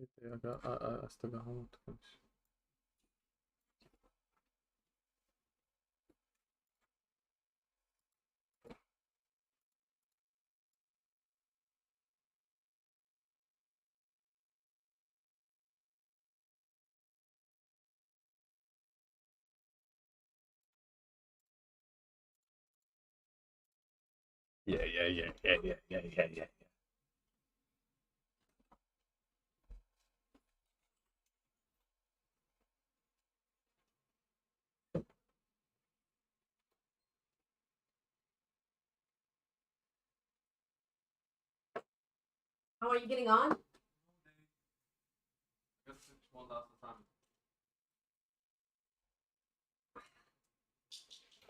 I still got homework to finish. Yeah. How are you getting on?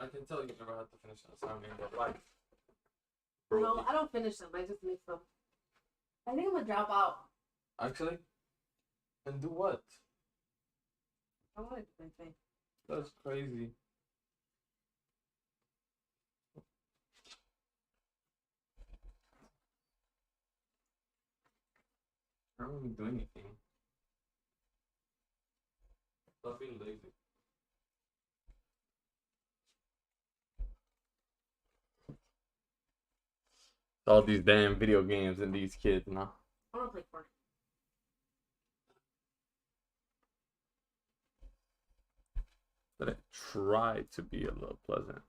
I can tell you never had to finish an assignment in your life. No, I don't finish them. I just miss them. I think I'm gonna drop out. Actually? And do what? I want to do my thing. That's crazy. I don't even do anything. Stop being lazy. All these damn video games and these kids, nah. I want to play Fortnite. But I try to be a little pleasant.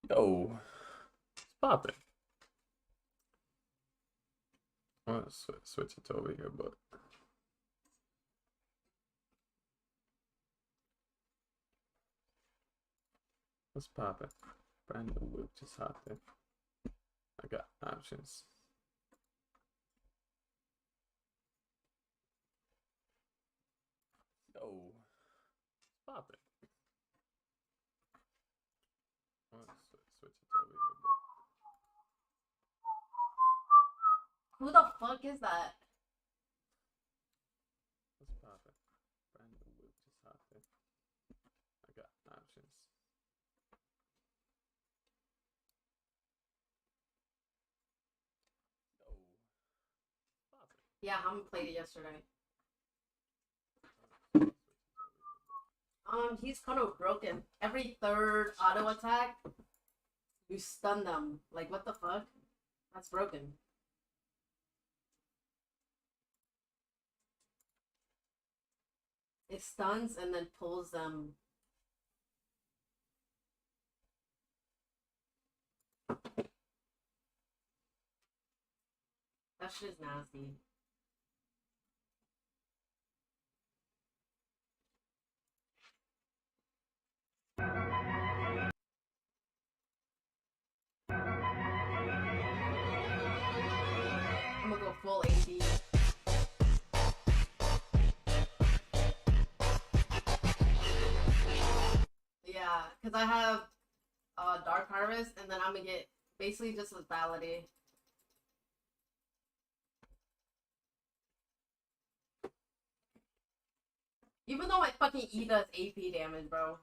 Yo, it's popping. I'm gonna switch it over here, but what's popping? Brand new whip just hopped in. I got options. Yo, it's popping. I'm gonna switch it over here, but Who the fuck is that? what's popping? Brand new whip just hopped in. I got options. Yo, popping. Yeah, I haven't played it yesterday. He's kind of broken. Every third auto attack, you stun them. Like, what the fuck? That's broken. It stuns and then pulls them. That shit's nasty. I'm gonna go full AD. Yeah, because I have Dark Harvest, and then I'm gonna get basically just lethality. Even though my fucking E does AP damage, bro.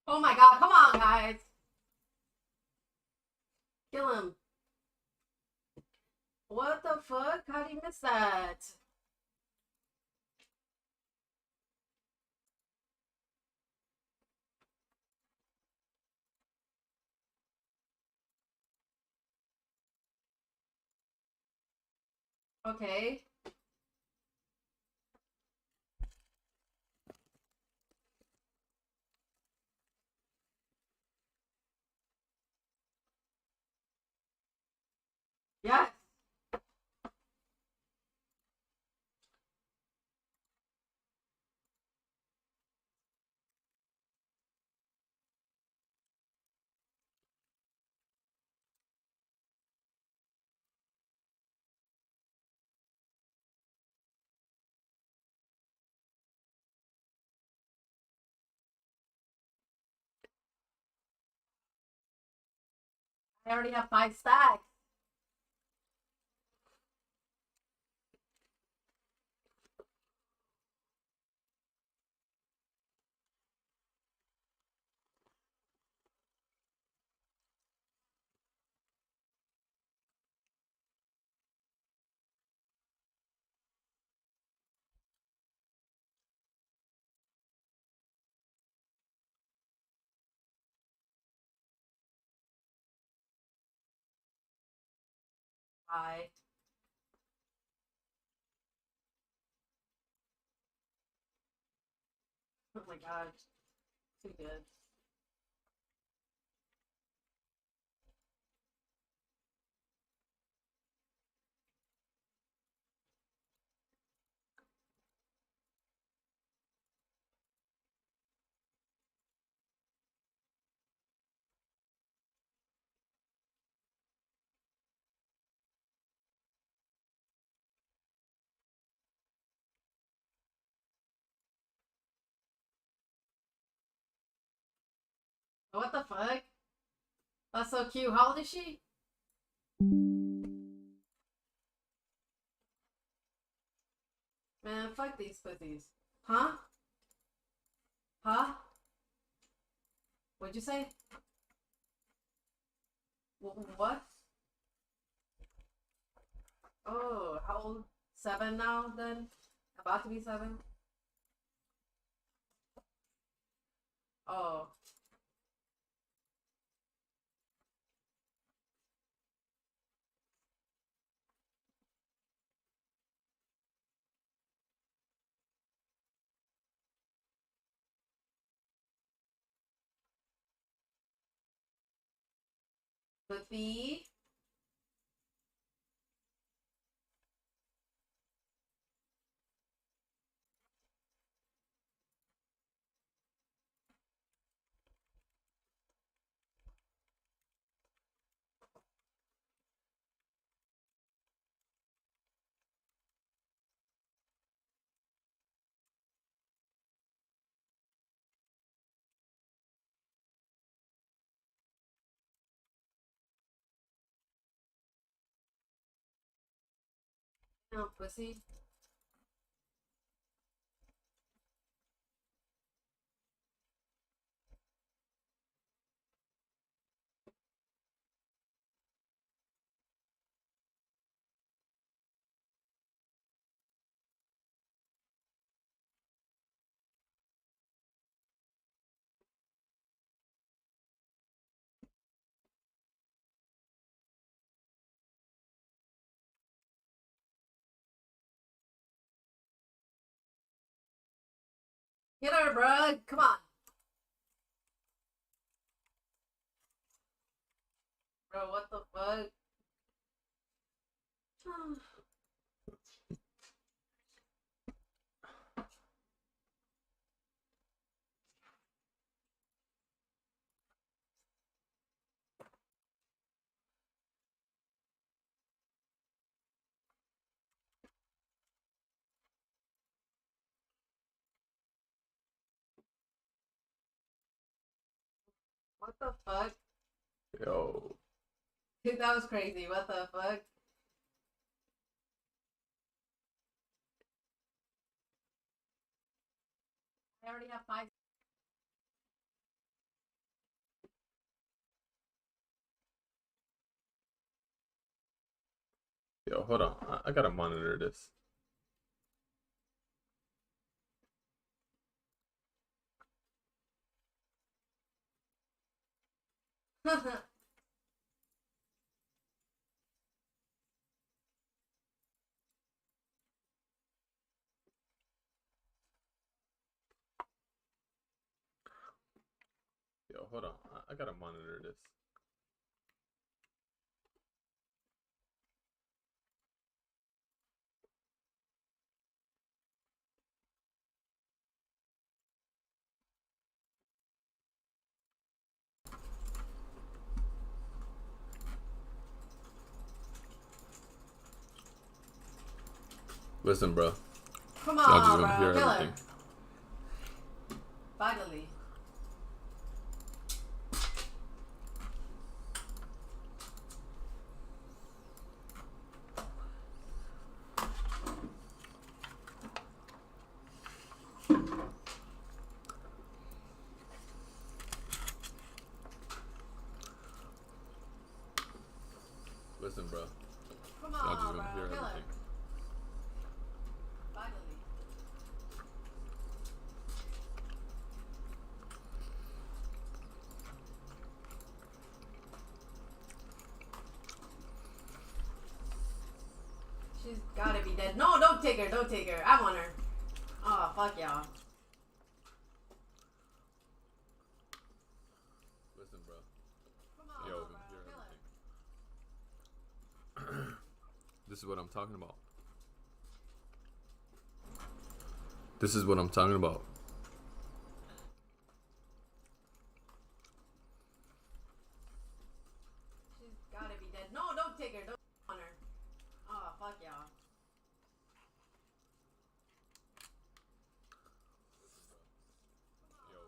Oh my god, come on, guys. Kill him. What the fuck? How do you miss that? Okay. Yes. I already have 5 stacks. Bye. Oh my god. Too good. What the fuck? That's so cute. How old is she? Man, fuck these pussies. Huh? Huh? What'd you say? What? Oh, how old? 7 now, then? About to be 7? Oh. Pussy. Oh, pussy. Get her, bro. Come on. Bro, what the fuck? What the fuck? Yo. Dude, that was crazy. What the fuck? I already have 5. Yo, hold on. I gotta monitor this. hold on. I gotta monitor this. Listen, bro. Come Y'all just on, gonna hear bro. Kill her. everything. Finally. Listen, bro. Come Y'all just on, gonna bro. hear Kill her. everything. Finally. She's gotta be dead. No, don't take her. Don't take her. I want her. Oh, fuck y'all. Listen, bro. Come on, Yo, bro. gonna hear Kill her. everything. This is what I'm talking about. This is what I'm talking about. She's gotta be dead. No, don't take her. Don't want her. Oh, fuck y'all. Yo,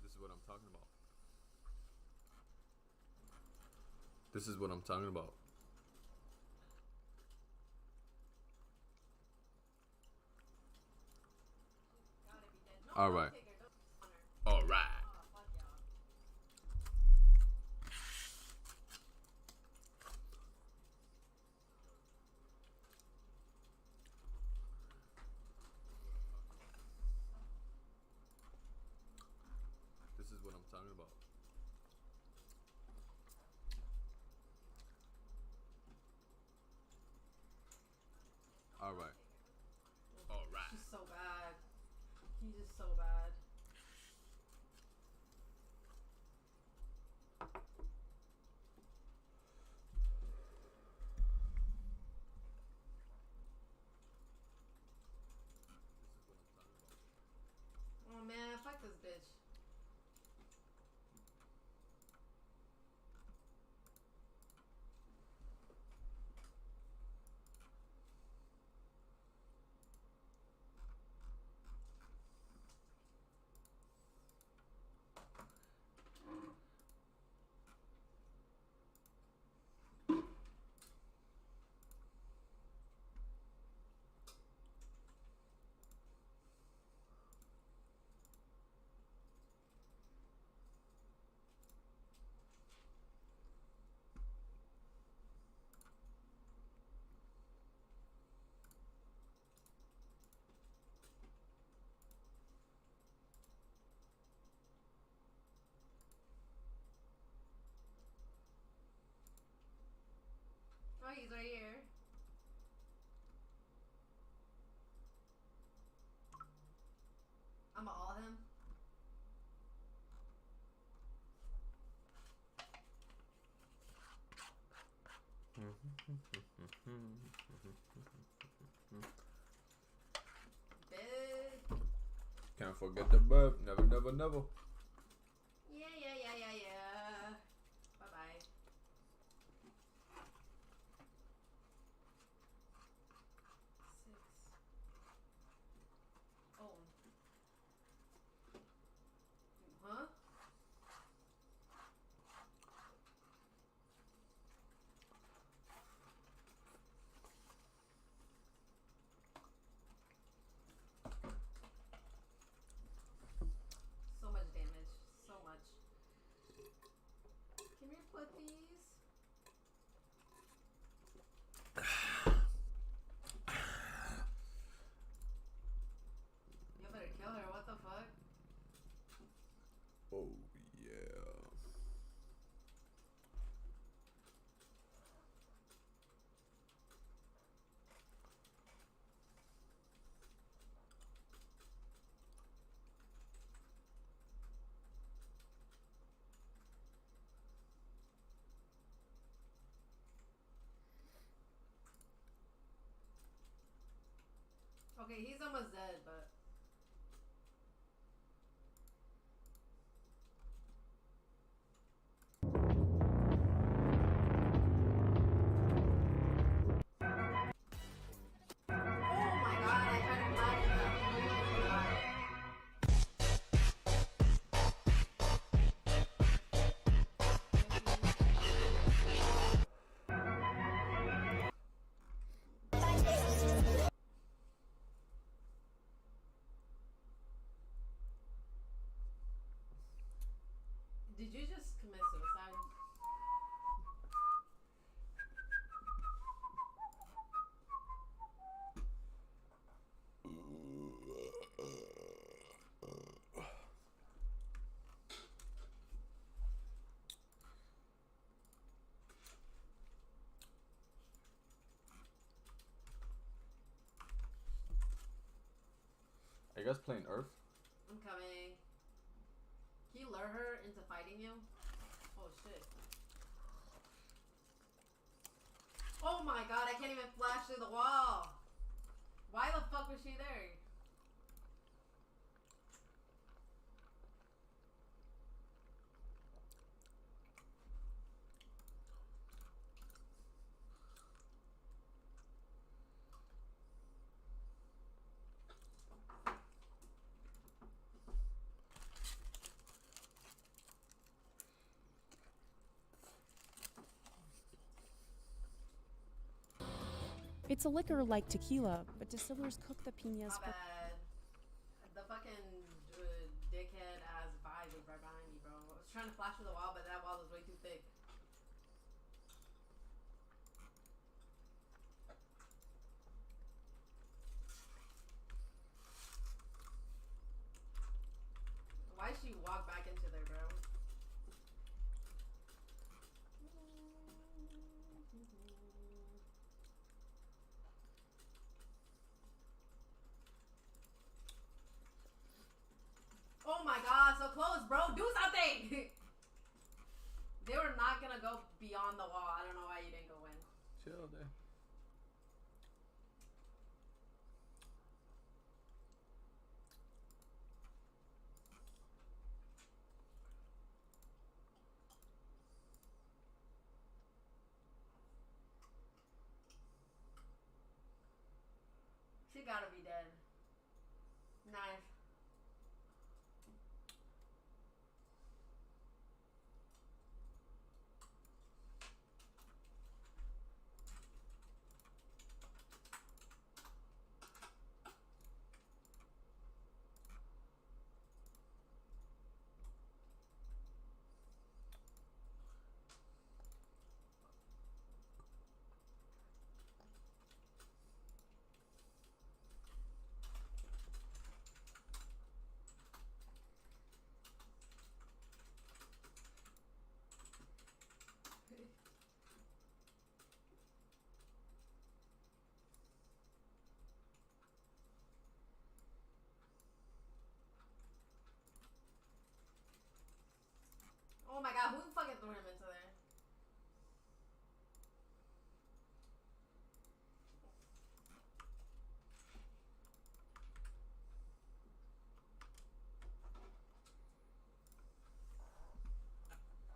this is what I'm talking about. This is what I'm talking about. Gotta be dead. No, All don't right. take her. Don't want her. All right. Oh, fuck y'all. This is what I'm talking about. All right. All right. She's so bad. He's just so bad. Oh man, fuck this bitch. Oh, he's right here. I'ma all him. Bitch. Can't forget the burp. Never, never, never. Yeah. Bye bye. Six. Oh. Huh? So much damage. So much. Can we put these? You better kill her. What the fuck? Oh yeah. Okay, he's almost dead, but. Oh my god, I tried to flash Did you just commit suicide? Are you guys playing Earth? I'm coming. Can you lure her into fighting you? Oh shit. Oh my god, I can't even flash through the wall. Why the fuck was she there? It's a liquor like tequila, but distillers cook the piñas My for... bad. The fucking dickhead ass vibe is right behind me, bro. I was trying to flash through the wall, but that wall was way too thick. Why'd she walk back into there, bro? Oh my god, so close, bro. Do something! They were not gonna go beyond the wall. I don't know why you didn't go in. Chill there. She gotta be dead. Nice. Oh my god, who fucking threw him into there?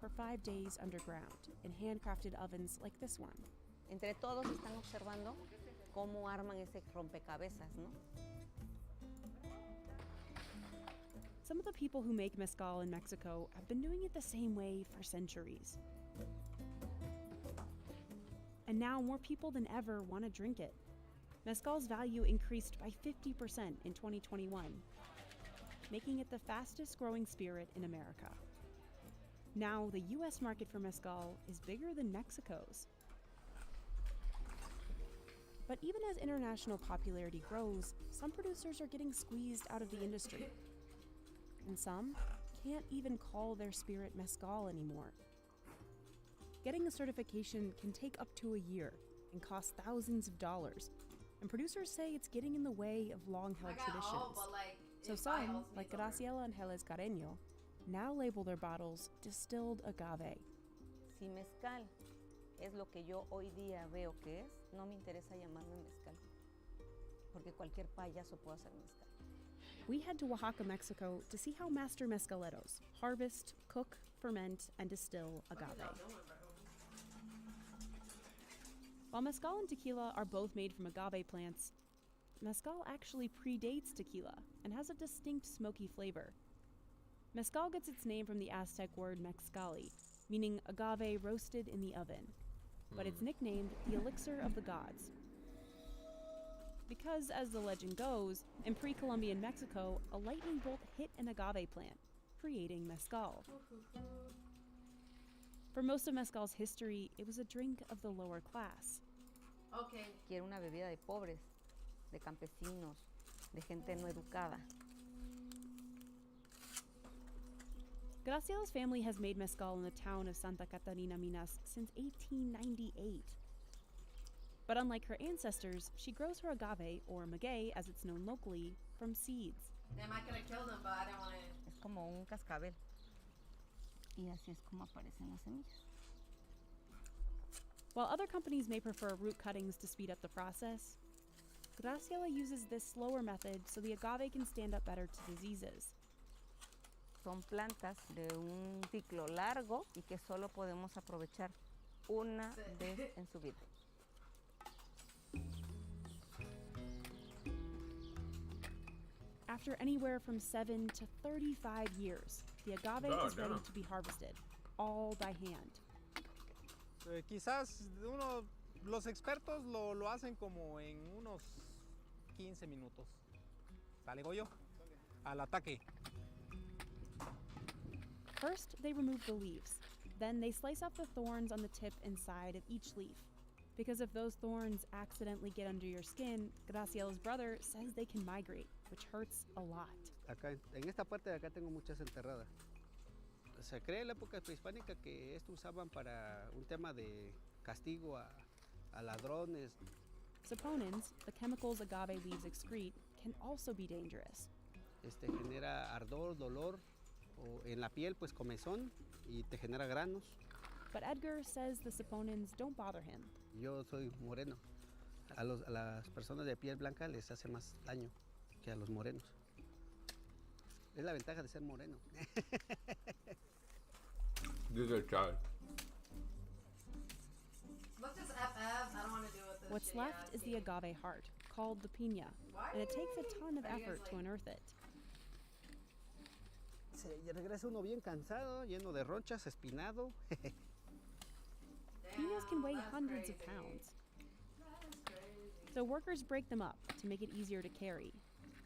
for 5 days underground in handcrafted ovens like this one. Entre todos están observando cómo arman ese rompecabezas, ¿no? Some of the people who make mezcal in Mexico have been doing it the same way for centuries. And now more people than ever want to drink it. Mezcal's value increased by 50% in 2021, making it the fastest growing spirit in America. Now, the US market for mezcal is bigger than Mexico's. But even as international popularity grows, some producers are getting squeezed out of the industry. And some can't even call their spirit mezcal anymore. Getting a certification can take up to a year and cost thousands of dollars. And producers say it's getting in the way of long-held traditions. So some, like Graciela Angeles Carreño, now label their bottles distilled agave. Si mezcal es lo que yo hoy día veo que es, no me interesa llamarme mezcal. porque cualquier payaso puede hacer mezcal. We head to Oaxaca, Mexico to see how master mezcaleros harvest, cook, ferment, and distill agave. While mezcal and tequila are both made from agave plants, mezcal actually predates tequila and has a distinct smoky flavor. Mezcal gets its name from the Aztec word mexcali, meaning agave roasted in the oven, but it's nicknamed the elixir of the gods. Because, as the legend goes, in pre-Columbian Mexico, a lightning bolt hit an agave plant, creating mezcal. For most of mezcal's history, it was a drink of the lower class. Okay. Que era una bebida de pobres, de campesinos, de gente no educada. Graciela's family has made mezcal in the town of Santa Catarina, Minas since 1898. But unlike her ancestors, she grows her agave, or maguey as it's known locally, from seeds. Damn, I could have killed him, but I didn't want to. Es como un cascabel. Y así es como aparecen las semillas. While other companies may prefer root cuttings to speed up the process, Graciela uses this slower method so the agave can stand up better to diseases. Son plantas de un ciclo largo y que solo podemos aprovechar una vez en su vida. After anywhere from 7 to 35 years, the agave is ready to be harvested, all by hand. Quizás los expertos lo hacen como en unos 15 minutos. ¿Sale, Goyo? Al ataque. First, they remove the leaves. Then they slice off the thorns on the tip and side of each leaf. Because if those thorns accidentally get under your skin, Graciela's brother says they can migrate, which hurts a lot. Acá, en esta parte de acá tengo muchas enterradas. Se cree en la época prehispánica que esto usaban para un tema de castigo a ladrones. Saponins, the chemicals agave leaves excrete, can also be dangerous. Genera ardor, dolor, o en la piel pues comezón y te genera granos. But Edgar says the saponins don't bother him. Yo soy moreno. A las personas de piel blanca les hace más daño que a los morenos. Es la ventaja de ser moreno. Good child. What's this FF? I don't want to deal with this. What's shit, left yeah, is the agave heart, called the piña, and it takes a ton of Are you guys effort to like- unearth it. Se regresa uno bien cansado, lleno de ronchas, espinado. Piñas can weigh that's hundreds crazy. of pounds. That's crazy. So workers break them up to make it easier to carry,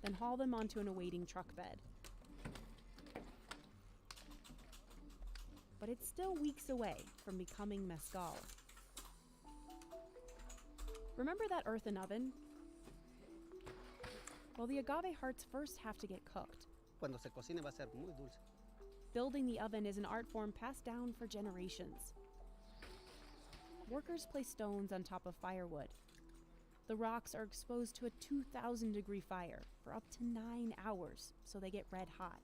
then haul them onto an awaiting truck bed. But it's still weeks away from becoming mezcal. Remember that earthen oven? Well, the agave hearts first have to get cooked. Cuando se cocine va a ser muy dulce. Building the oven is an art form passed down for generations. Workers place stones on top of firewood. The rocks are exposed to a 2,000-degree fire for up to 9 hours, so they get red hot.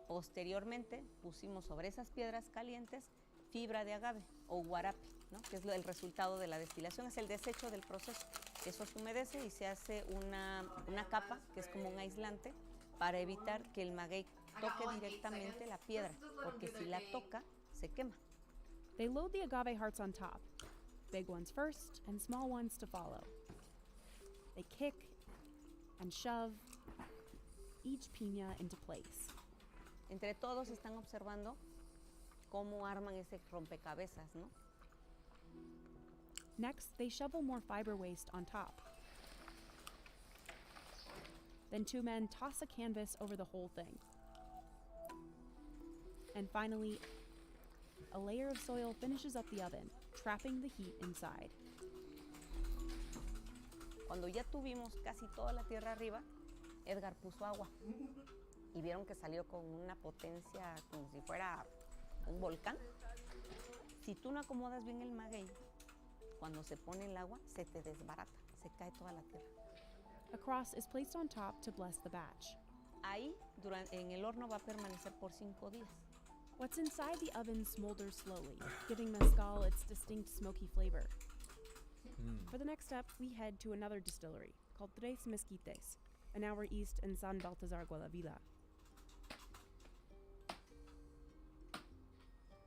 Posteriormente pusimos sobre esas piedras calientes fibra de agave o guarape, ¿no? Que es el resultado de la destilación, es el desecho del proceso. Eso se humedece y se hace una capa que es como un aislante para evitar que el maguey toque directamente la piedra, porque si la toca se quema. They load the agave hearts on top, big ones first and small ones to follow. They kick and shove each piña into place. Entre todos están observando cómo arman ese rompecabezas, ¿no? Next, they shovel more fiber waste on top. Then two men toss a canvas over the whole thing. And finally, a layer of soil finishes up the oven, trapping the heat inside. Cuando ya tuvimos casi toda la tierra arriba, Edgar puso agua y vieron que salió con una potencia como si fuera un volcán. Si tú no acomodas bien el maguey, cuando se pone el agua, se te desbarata, se cae toda la tierra. A cross is placed on top to bless the batch. Ahí, en el horno va a permanecer por 5 días. What's inside the oven smolders slowly, giving mezcal its distinct smoky flavor. For the next step, we head to another distillery called Tres Mezquites, an hour east in San Baltazar Gualavila.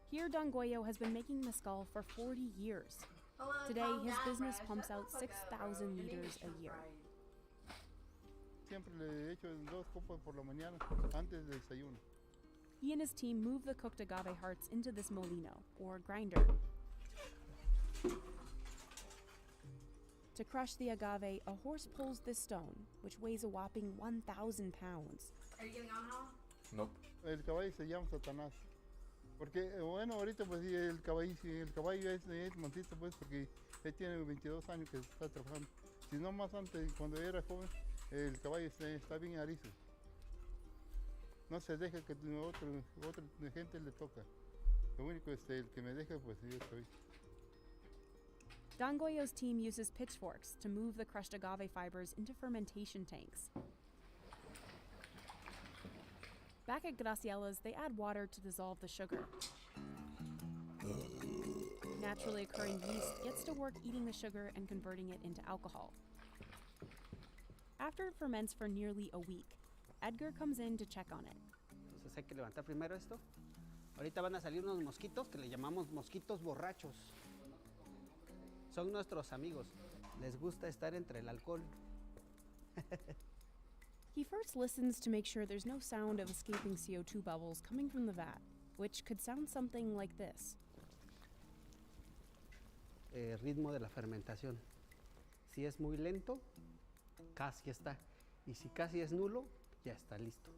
Here, Don Goyo has been making mezcal for 40 years. Hold on, Today, calm his down, business Brad. pumps Shut out the fuck up, 6,000 bro. Your name liters is a year. Brad. Siempre le echo 2 copas por la mañana antes del desayuno. He and his team move the cooked agave hearts into this molino, or grinder. To crush the agave, a horse pulls this stone, which weighs a whopping 1,000 pounds. Are you getting on now? Nope. El caballo se llama Satanás. Porque, bueno, ahorita pues sí, el caballo es mancito pues porque él tiene 22 años que está trabajando. Si no más antes, cuando era joven, el caballo está bien arizo. No se deja que otra gente le toca. Lo único el que me deja pues yo soy. Don Goyo's team uses pitchforks to move the crushed agave fibers into fermentation tanks. Back at Graciela's, they add water to dissolve the sugar. Naturally occurring yeast gets to work eating the sugar and converting it into alcohol. After it ferments for nearly a week, Edgar comes in to check on it. Entonces hay que levantar primero esto. Ahorita van a salir unos mosquitos que le llamamos mosquitos borrachos. Son nuestros amigos. Les gusta estar entre el alcohol. He first listens to make sure there's no sound of escaping CO2 bubbles coming from the vat, which could sound something like this. Ritmo de la fermentación. Si es muy lento, casi está. Y si casi es nulo, ya está listo.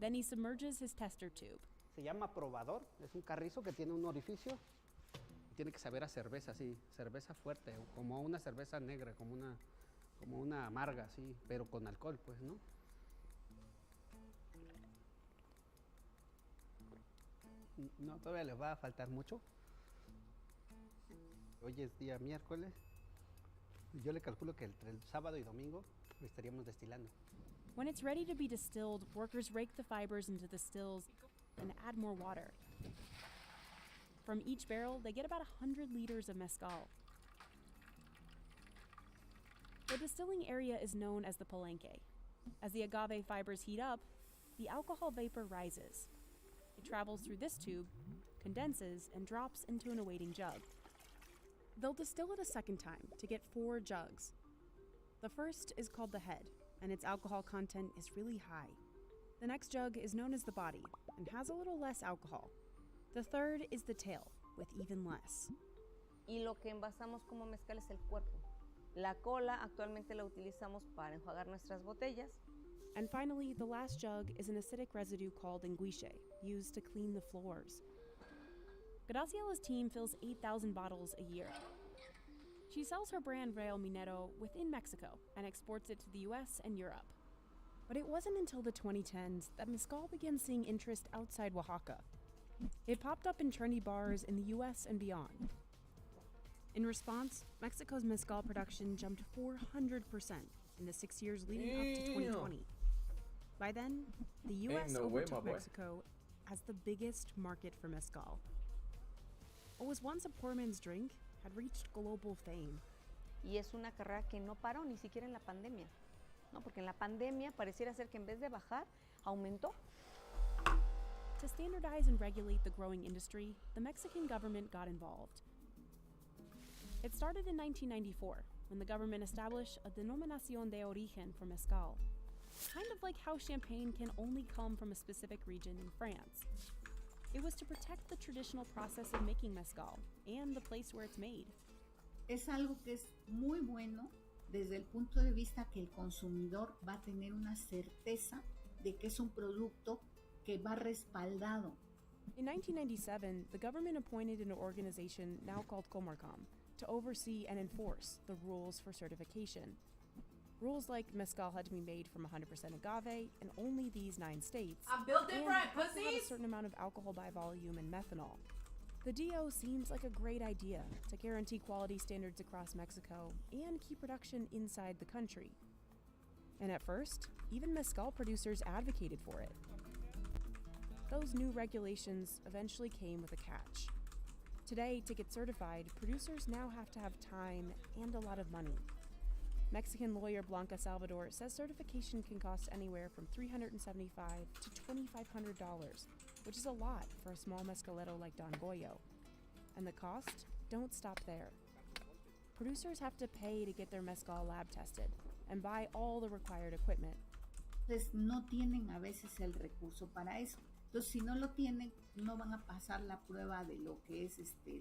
Then he submerges his tester tube. Se llama probador. Es un carrizo que tiene un orificio. Tiene que saber a cerveza, sí. Cerveza fuerte, como una cerveza negra, como una amarga, sí. Pero con alcohol, pues, ¿no? No, todavía les va a faltar mucho. Hoy es día miércoles. Yo le calculo que entre el sábado y domingo lo estaríamos destilando. When it's ready to be distilled, workers rake the fibers into the stills and add more water. From each barrel, they get about 100 liters of mezcal. The distilling area is known as the palenque. As the agave fibers heat up, the alcohol vapor rises. It travels through this tube, condenses, and drops into an awaiting jug. They'll distill it a second time to get 4 jugs. The first is called the head, and its alcohol content is really high. The next jug is known as the body and has a little less alcohol. The third is the tail, with even less. Y lo que envasamos como mezcal es el cuerpo. La cola actualmente la utilizamos para enjuagar nuestras botellas. And finally, the last jug is an acidic residue called enguiche, used to clean the floors. Graciela's team fills 8,000 bottles a year. She sells her brand Real Minero within Mexico and exports it to the US and Europe. But it wasn't until the 2010s that mezcal began seeing interest outside Oaxaca. It popped up in trendy bars in the US and beyond. In response, Mexico's mezcal production jumped 400% in the 6 years leading up to 2020. By then, the US no way, overtook my boy. Mexico as the biggest market for mezcal. What was once a poor man's drink had reached global fame. Y es una carrera que no paró ni siquiera en la pandemia, ¿no? Porque en la pandemia pareciera ser que en vez de bajar, aumentó. To standardize and regulate the growing industry, the Mexican government got involved. It started in 1994, when the government established a denominación de origen for mezcal, kind of like how champagne can only come from a specific region in France. It was to protect the traditional process of making mezcal and the place where it's made. Es algo que es muy bueno desde el punto de vista que el consumidor va a tener una certeza de que es un producto que va respaldado. In 1997, the government appointed an organization now called Comarcom to oversee and enforce the rules for certification. Rules like mezcal had to be made from 100% agave in only these 9 states. I'm built and different, had to have a pussies! certain amount of alcohol by volume and methanol. The DO seems like a great idea to guarantee quality standards across Mexico and keep production inside the country. And at first, even mezcal producers advocated for it. Those new regulations eventually came with a catch. Today, to get certified, producers now have to have time and a lot of money. Mexican lawyer Blanca Salvador says certification can cost anywhere from $375 to $2,500, which is a lot for a small mezcalero like Don Goyo. And the costs don't stop there. Producers have to pay to get their mezcal lab tested and buy all the required equipment. Entonces no tienen a veces el recurso para eso. Entonces si no lo tienen, no van a pasar la prueba de lo que es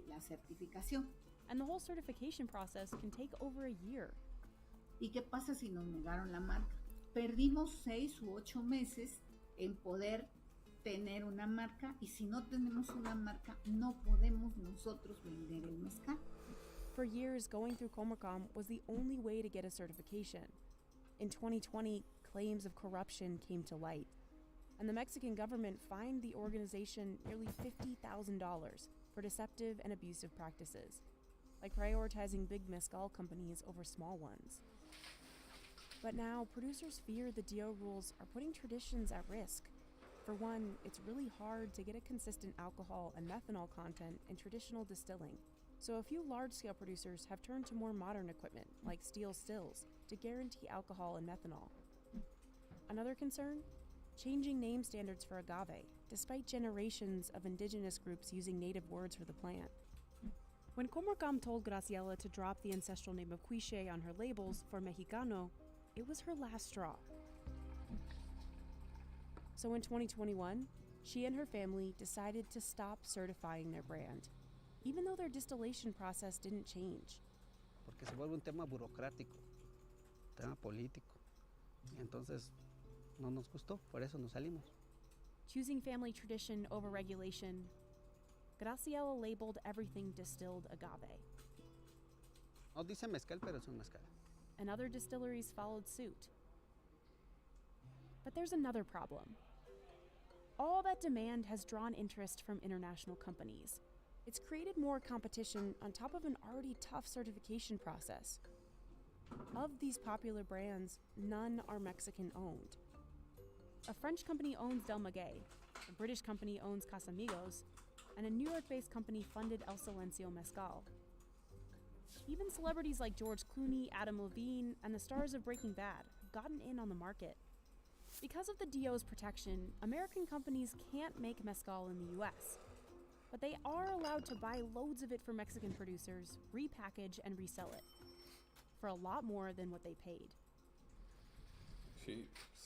la certificación. And the whole certification process can take over a year. ¿Y qué pasa si nos negaron la marca? Perdimos 6 u 8 meses en poder tener una marca, y si no tenemos una marca, no podemos nosotros vender el mezcal. For years, going through Comercom was the only way to get a certification. In 2020, claims of corruption came to light, and the Mexican government fined the organization nearly $50,000 for deceptive and abusive practices, like prioritizing big mezcal companies over small ones. But now, producers fear the DO rules are putting traditions at risk. For one, it's really hard to get a consistent alcohol and methanol content in traditional distilling. So a few large-scale producers have turned to more modern equipment, like steel stills, to guarantee alcohol and methanol. Another concern? Changing name standards for agave, despite generations of indigenous groups using native words for the plant. When Comercom told Graciela to drop the ancestral name of Quiche on her labels for Mexicano, it was her last straw. So in 2021, she and her family decided to stop certifying their brand, even though their distillation process didn't change. Porque se vuelve un tema burocrático, tema político. Y entonces no nos gustó, por eso nos salimos. Choosing family tradition over regulation, Graciela labeled everything distilled agave. No dice mezcal, pero es un mezcal. And other distilleries followed suit. But there's another problem. All that demand has drawn interest from international companies. It's created more competition on top of an already tough certification process. Of these popular brands, none are Mexican-owned. A French company owns Del Maguey, a British company owns Casamigos, and a New York-based company funded El Silencio Mezcal. Even celebrities like George Clooney, Adam Levine, and the stars of Breaking Bad have gotten in on the market. Because of the DO's protection, American companies can't make mezcal in the US, but they are allowed to buy loads of it from Mexican producers, repackage, and resell it for a lot more than what they paid.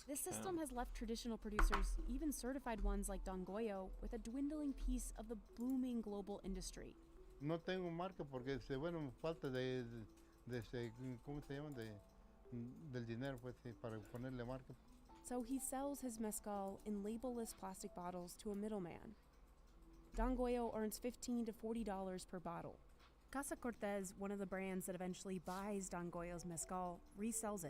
This system has left traditional producers, even certified ones like Don Goyo, with a dwindling piece of the booming global industry. No tengo marca porque, bueno, falta de ¿cómo se llaman? Del dinero, pues, para ponerle marca. So he sells his mezcal in label-less plastic bottles to a middleman. Don Goyo earns $15 to $40 per bottle. Casa Cortez, one of the brands that eventually buys Don Goyo's mezcal, resells it.